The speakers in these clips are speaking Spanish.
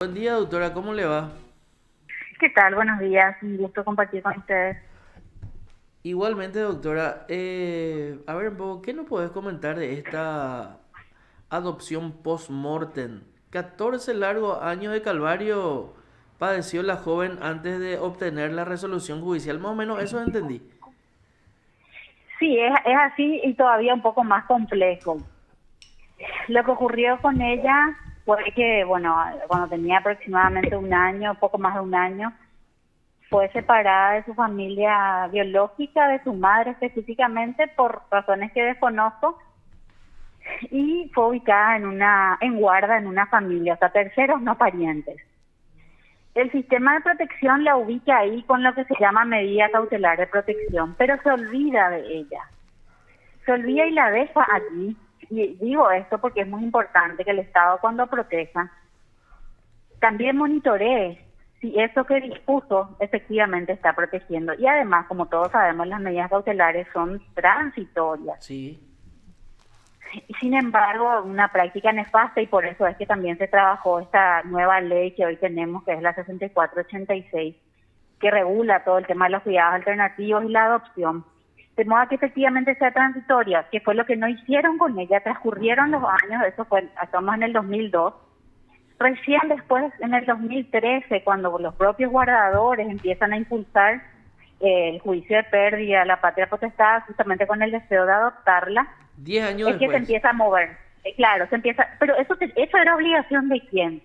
Buen día, doctora, ¿cómo le va? ¿Qué tal? Buenos días. Un gusto compartir con ustedes. Igualmente, doctora, a ver un poco, ¿qué nos podés comentar de esta adopción post-mortem? 14 largos años de calvario padeció la joven antes de obtener la resolución judicial, más o menos eso entendí. Sí, es así y todavía un poco más complejo. Lo que ocurrió con ella fue que, bueno, cuando tenía aproximadamente un año, poco más de un año, fue separada de su familia biológica, de su madre específicamente, por razones que desconozco, y fue ubicada en guarda en una familia, o sea, terceros no parientes. El sistema de protección la ubica ahí con lo que se llama medida cautelar de protección, pero se olvida de ella. Se olvida y la deja allí. Y digo esto porque es muy importante que el Estado, cuando proteja, también monitoree si eso que dispuso efectivamente está protegiendo. Y además, como todos sabemos, las medidas cautelares son transitorias. Sí. Y sin embargo, una práctica nefasta, y por eso es que también se trabajó esta nueva ley que hoy tenemos, que es la 6486, que regula todo el tema de los cuidados alternativos y la adopción, de modo que efectivamente sea transitoria, que fue lo que no hicieron con ella. Transcurrieron los años, eso fue, estamos en el 2002, recién después, en el 2013, cuando los propios guardadores empiezan a impulsar el juicio de pérdida, la patria potestad, justamente con el deseo de adoptarla, 10 años es que se después. empieza a mover. Claro, se empieza, pero eso era obligación de quién,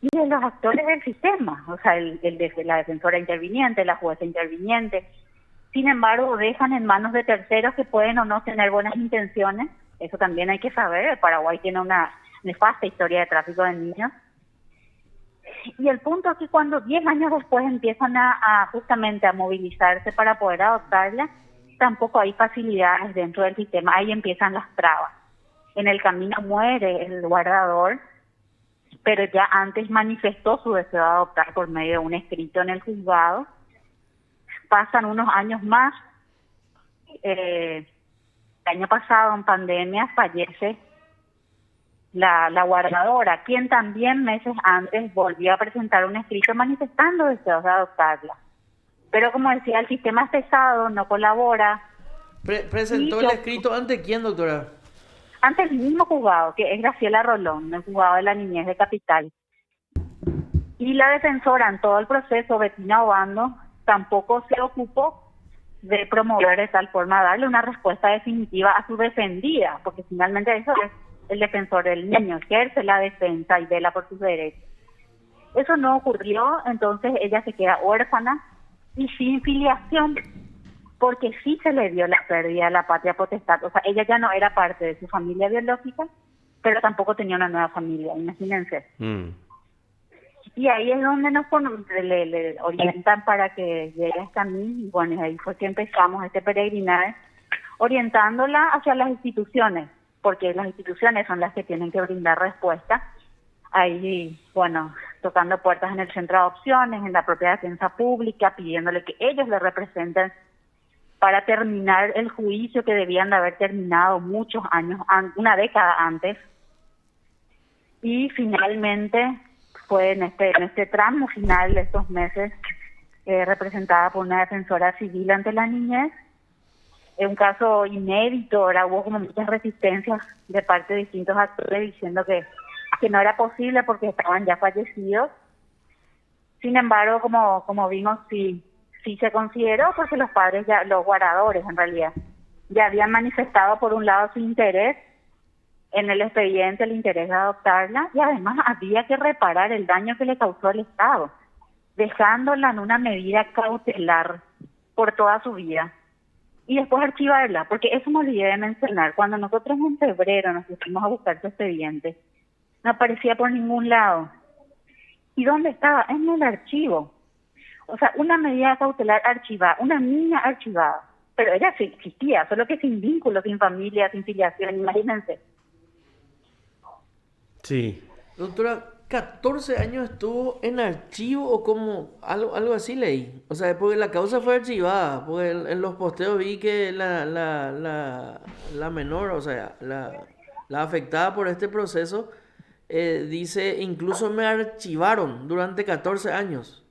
y de los actores del sistema, o sea, la defensora interviniente, la jueza interviniente. Sin embargo, dejan en manos de terceros que pueden o no tener buenas intenciones. Eso también hay que saber. Paraguay tiene una nefasta historia de tráfico de niños. Y el punto es que cuando 10 años después empiezan a justamente a movilizarse para poder adoptarla, tampoco hay facilidades dentro del sistema. Ahí empiezan las trabas. En el camino muere el guardador, pero ya antes manifestó su deseo de adoptar por medio de un escrito en el juzgado. Pasan unos años más. El año pasado, en pandemia, fallece la guardadora, quien también meses antes volvió a presentar un escrito manifestando deseos de adoptarla. Pero como decía, el sistema es pesado, no colabora, y ¿Presentó el yo, escrito ante quién, doctora? ante el mismo juzgado, que es Graciela Rolón, el juzgado de la niñez de Capital, y la defensora en todo el proceso, Betina Obando, tampoco se ocupó de promover de tal forma, darle una respuesta definitiva a su defendida, porque finalmente eso es el defensor del niño, ejerce la defensa y vela por sus derechos. Eso no ocurrió, entonces ella se queda huérfana y sin filiación, porque sí se le dio la pérdida de la patria potestad. O sea, ella ya no era parte de su familia biológica, pero tampoco tenía una nueva familia, imagínense. Mm. Y ahí es donde le orientan para que llegue hasta mí, y bueno, ahí fue que empezamos este peregrinar, orientándola hacia las instituciones, porque las instituciones son las que tienen que brindar respuesta. Ahí, bueno, tocando puertas en el centro de adopciones, en la propia defensa pública, pidiéndole que ellos le representen para terminar el juicio que debían de haber terminado muchos años, una década antes. Y finalmente fue en este tramo final de estos meses, representada por una defensora civil ante la niñez. Es un caso inédito. Ahora hubo como muchas resistencias de parte de distintos actores diciendo que no era posible porque estaban ya fallecidos. Sin embargo, como vimos, sí se consideró, porque los padres, ya los guardadores en realidad, ya habían manifestado por un lado su interés en el expediente, el interés de adoptarla, y además había que reparar el daño que le causó el Estado, dejándola en una medida cautelar por toda su vida. Y después archivarla, porque eso me olvidé de mencionar. Cuando nosotros en febrero nos pusimos a buscar su expediente, no aparecía por ningún lado. ¿Y dónde estaba? En el archivo. O sea, una medida cautelar archivada, una niña archivada. Pero ella sí existía, solo que sin vínculo, sin familia, sin filiación, imagínense. Sí. Doctora, 14 años estuvo en archivo o como algo así leí. O sea, porque la causa fue archivada, porque en los posteos vi que la menor, o sea, la afectada por este proceso, Dice, incluso me archivaron durante 14 años.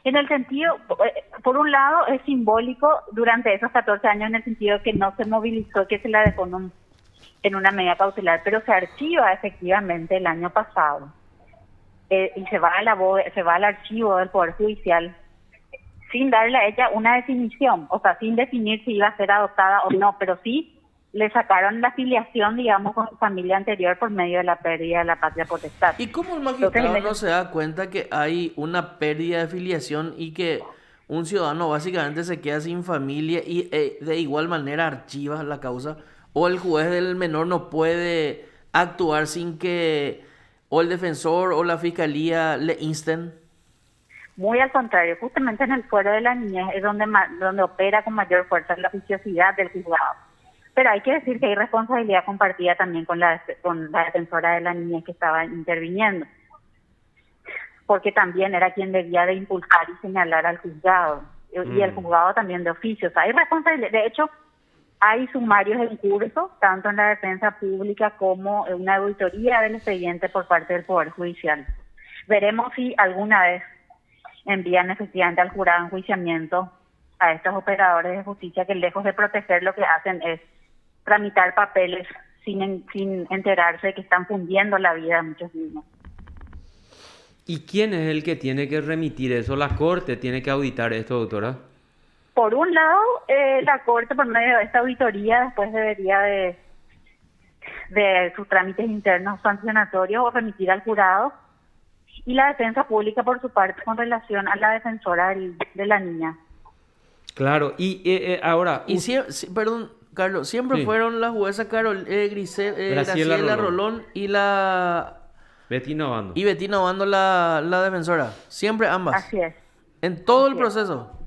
En el sentido, por un lado, es simbólico durante esos 14 años en el sentido que no se movilizó, que se la dejó en una medida cautelar, pero se archiva efectivamente el año pasado. Y se va al archivo del Poder Judicial sin darle a ella una definición, o sea, sin definir si iba a ser adoptada o no, pero sí le sacaron la filiación, digamos, con su familia anterior por medio de la pérdida de la patria potestad. ¿Y cómo el Entonces, magistrado no se da cuenta que hay una pérdida de filiación y que un ciudadano básicamente se queda sin familia y de igual manera archiva la causa? ¿O el juez del menor no puede actuar sin que o el defensor o la fiscalía le insten? muy al contrario, justamente en el fuero de la niñez es donde opera con mayor fuerza la oficiosidad del juzgado. Pero hay que decir que hay responsabilidad compartida también con la defensora de la niñez que estaba interviniendo, porque también era quien debía de impulsar y señalar al juzgado, y el juzgado también de oficio. O sea, hay responsabilidad. De hecho, hay sumarios en curso, tanto en la defensa pública como en una auditoría del expediente por parte del Poder Judicial. Veremos si alguna vez envían efectivamente al jurado enjuiciamiento a estos operadores de justicia que lejos de proteger lo que hacen es tramitar papeles sin enterarse de que están fundiendo la vida de muchos niños. ¿Y quién es el que tiene que remitir eso? ¿La Corte tiene que auditar esto, doctora? Por un lado, la Corte, por medio de esta auditoría, después debería de sus trámites internos sancionatorios o remitir al jurado, y la defensa pública, por su parte, con relación a la defensora de la niña. Claro, y ahora... Y perdón, Carlos, siempre Sí. fueron la jueza Graciela Rolón y Bettina Obando. Bettina Obando la defensora. Siempre ambas. Así es. En todo el Así es. proceso.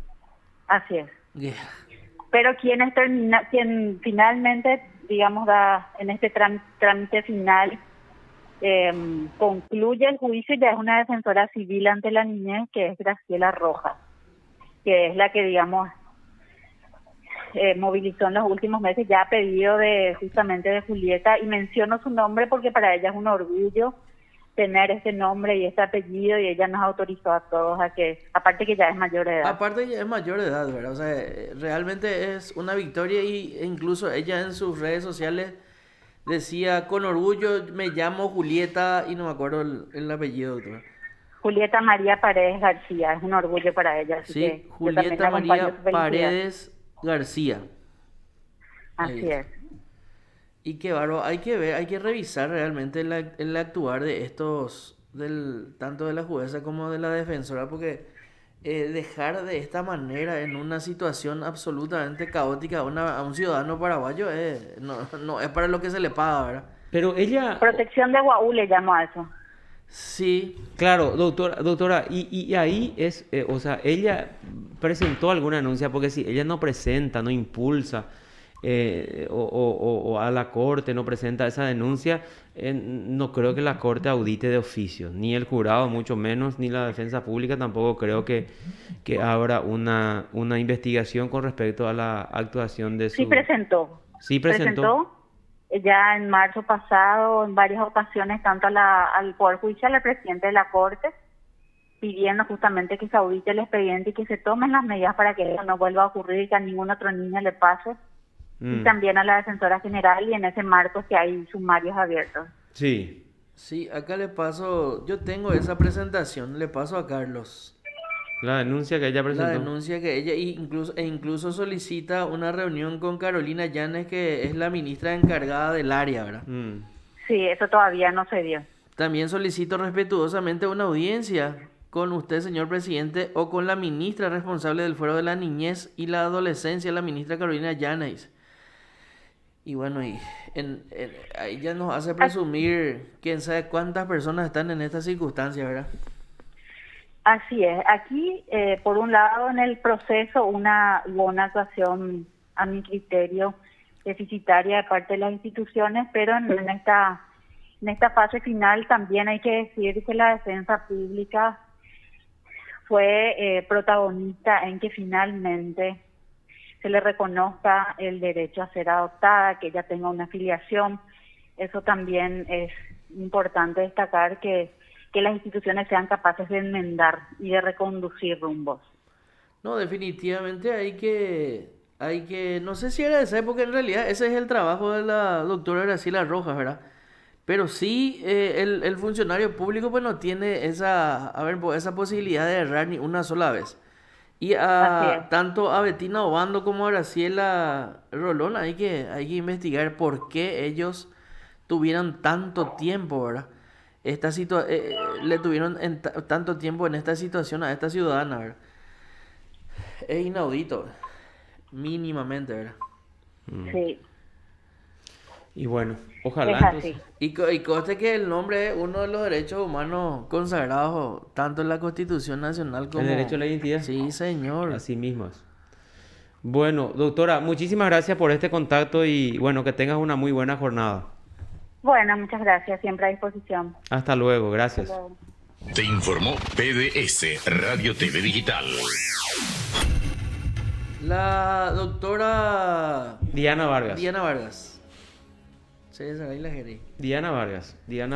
Así es. Yeah. Pero quien finalmente, digamos, da en este trámite final, concluye el juicio, ya es una defensora civil ante la niñez, que es Graciela Rojas, que es la que, digamos, movilizó en los últimos meses ya a pedido justamente de Julieta, y menciono su nombre porque para ella es un orgullo tener este nombre y este apellido, y ella nos autorizó a todos a que, aparte que ya es mayor de edad. Aparte ya es mayor de edad, ¿verdad? O sea, realmente es una victoria e incluso ella en sus redes sociales decía, con orgullo me llamo Julieta y no me acuerdo el apellido, doctor. Julieta María Paredes García, es un orgullo para ella. Así Sí, que yo también Julieta la acompaño en María su felicidad. Paredes García. Así es. Y qué bárbaro, hay que ver, hay que revisar realmente el actuar de estos, tanto de la jueza como de la defensora, porque dejar de esta manera en una situación absolutamente caótica a un ciudadano paraguayo no es para lo que se le paga, ¿verdad? Pero ella... Protección de Guaú le llamo a eso. Sí, Claro, doctora, y ahí es, o sea, ella presentó alguna denuncia, porque si ella no presenta, no impulsa, o a la Corte no presenta esa denuncia, no creo que la Corte audite de oficio, ni el jurado, mucho menos, ni la defensa pública tampoco creo que abra una investigación con respecto a la actuación de su... Sí presentó. Sí presentó. Ya en marzo pasado, en varias ocasiones, tanto al Poder Judicial, al presidente de la Corte, pidiendo justamente que se audite el expediente y que se tomen las medidas para que eso no vuelva a ocurrir y que a ningún otro niño le pase. Y también a la defensora general, y en ese marco que hay sumarios abiertos. Sí. sí, acá le paso, yo tengo esa presentación, le paso a Carlos. La denuncia que ella La presentó. denuncia que ella incluso solicita una reunión con Carolina Llanes, que es la ministra encargada del área, ¿verdad? Sí, eso todavía no se dio. También solicito respetuosamente una audiencia con usted, señor presidente, o con la ministra responsable del Fuero de la Niñez y la Adolescencia, la ministra Carolina Llanes. Y bueno, ahí ya nos hace presumir quién sabe cuántas personas están en esta circunstancia, ¿verdad? Así es. Aquí, por un lado, en el proceso hubo una actuación, a mi criterio, deficitaria de parte de las instituciones, pero en esta fase final también hay que decir que la defensa pública fue protagonista en que finalmente se le reconozca el derecho a ser adoptada, que ella tenga una filiación. Eso también es importante destacar que las instituciones sean capaces de enmendar y de reconducir rumbos. No, definitivamente no sé si agradecer, porque en realidad ese es el trabajo de la doctora Graciela Rojas, ¿verdad? Pero sí, el funcionario público pues no tiene esa posibilidad de errar ni una sola vez. Y Así es. tanto a Betina Obando como a Graciela Rolón hay que investigar por qué ellos tuvieron tanto tiempo, ¿verdad? Le tuvieron tanto tiempo en esta situación a esta ciudadana, ¿verdad? Es inaudito, mínimamente, ¿verdad? Sí, Y bueno, es ojalá entonces. así. Y conste que el nombre es uno de los derechos humanos consagrados tanto en la Constitución Nacional como... El derecho a la identidad. Sí, señor. Así mismo es. Bueno, doctora, muchísimas gracias por este contacto y bueno, que tengas una muy buena jornada. Bueno, muchas gracias, siempre a disposición. Hasta luego, Hasta gracias. luego. Te informó PDS Radio TV Digital. La doctora Diana Vargas. Diana Vargas. Sí, esa ahí la quería. Diana Vargas. Diana